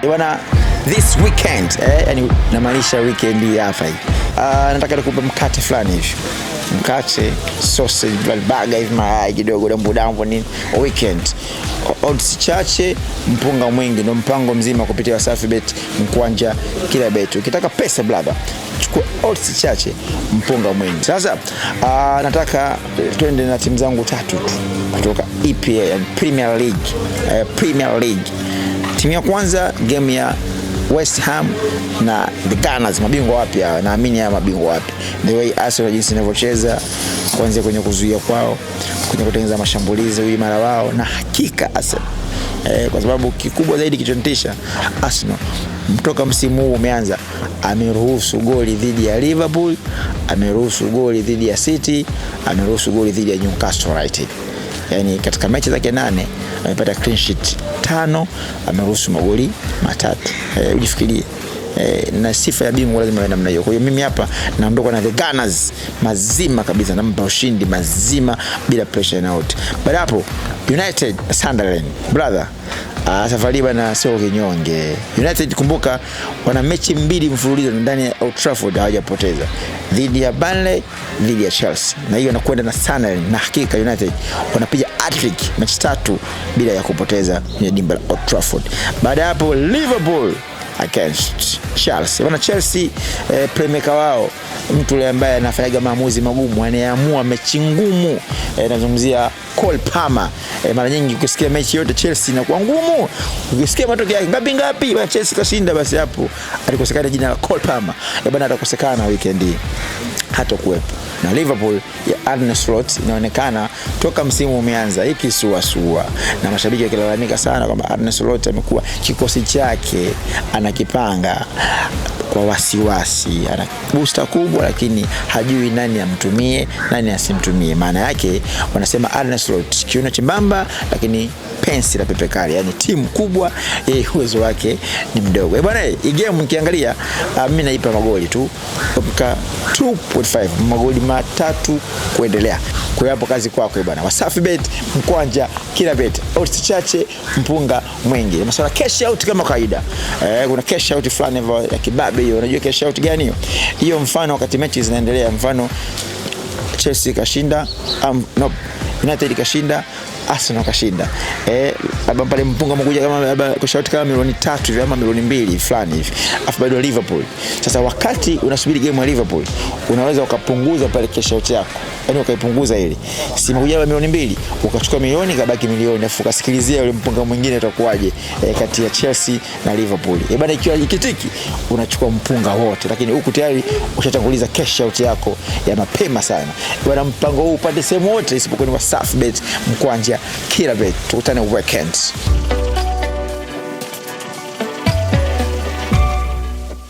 Bwana, this weekend yani namaanisha weekend hapa hii. Nataka nikupe mkate fulani hivi. Mkate, sausage, burger hivi, mayai kidogo, dambu nini. Weekend. Odds chache, mpunga mwingi, ndio mpango mzima kupitia Wasafi Bet mkwanja kila bet. Ukitaka pesa brother, chukua odds chache, mpunga mwingi. Sasa nataka twende na timu zangu tatu tu kutoka EPL and Premier League. Timu ya kwanza game ya West Ham na the Gunners, mabingwa wapya. Naamini ya mabingwa wapya. The way Arsenal jinsi inavyocheza, kuanzia kwenye kuzuia kwao, kwenye kutengeneza mashambulizi, uimara wao, na hakika Arsenal kwa sababu kikubwa zaidi kichonitisha Arsenal mtoka msimu huu umeanza, ameruhusu goli dhidi ya Liverpool, ameruhusu goli dhidi ya City, ameruhusu goli dhidi ya Newcastle United. Yani katika mechi zake 8 amepata clean sheet 5, ameruhusu magoli 3. Ujifikirie. Na sifa ya bingwa lazima iwe namna hiyo. Kwa hiyo mimi hapa naondoka na the Gunners mazima kabisa, nampa ushindi mazima bila pressure na out. Baada hapo United Sunderland brother, safari bana sio kinyonge. United kumbuka wana mechi 2 mfululizo ndani ya Old Trafford hawajapoteza, dhidi ya Burnley, dhidi ya Chelsea, na hiyo inakwenda na Sunderland, na hakika United wanapiga hat-trick mechi 3 bila ya kupoteza kwenye dimba la Old Trafford. Baada hapo Liverpool against Chelsea. Wana Chelsea playmaker wao, mtu yule ambaye anafanyaga maamuzi magumu, anayeamua mechi ngumu, nazungumzia Cole Palmer. Mara nyingi ukisikia mechi yote Chelsea inakuwa ngumu, ukisikia matokeo yake ngapi bwana Chelsea kashinda, basi hapo alikosekana jina la Cole Palmer. Bwana atakosekana weekend hii, hata kuwepo. Na Liverpool ya Arne Slot inaonekana toka msimu umeanza hiki suasua, na mashabiki wakilalamika sana kwamba Arne Slot amekuwa kikosi chake anakipanga kwa wasiwasi, ana booster kubwa lakini hajui nani amtumie nani asimtumie. Maana yake wanasema Arne Slot kiuno chembamba lakini pensi la pepekali, yani timu kubwa, uwezo wake ni mdogo. Bwana, hii game nikiangalia mimi naipa magoli tu kwa 2.5, magoli 3 kuendelea. Kwa hapo kazi kwako bwana. Wasafi Bet mkwanja kila bet, odds chache, mpunga mwingi. Masuala cash out kama kawaida. Kuna cash out fulani ya kibabe hiyo. Unajua cash out gani hiyo? Hiyo mfano wakati mechi zinaendelea, mfano Chelsea kashinda, United kashinda, Arsenal kashinda, labda pale mpunga mkuja kama kushout kama milioni 3 hivi ama milioni 2 fulani hivi, afu bado Liverpool. Sasa wakati unasubiri game ya Liverpool, unaweza ukapunguza pale cash out yako, yani ukaipunguza ile, si mkuja milioni 2 ukachukua milioni, kabaki milioni, afu ukasikilizia ule mpunga mwingine utakuwaje kati ya Chelsea na Liverpool. Bwana, ikiwa ikitiki unachukua mpunga wote, lakini huku tayari ushatanguliza cash out yako ya mapema sana. Bwana, mpango huu upate sehemu wote isipokuwa ni Wasafi Bet mkwanja kila bet. Tukutane weekend.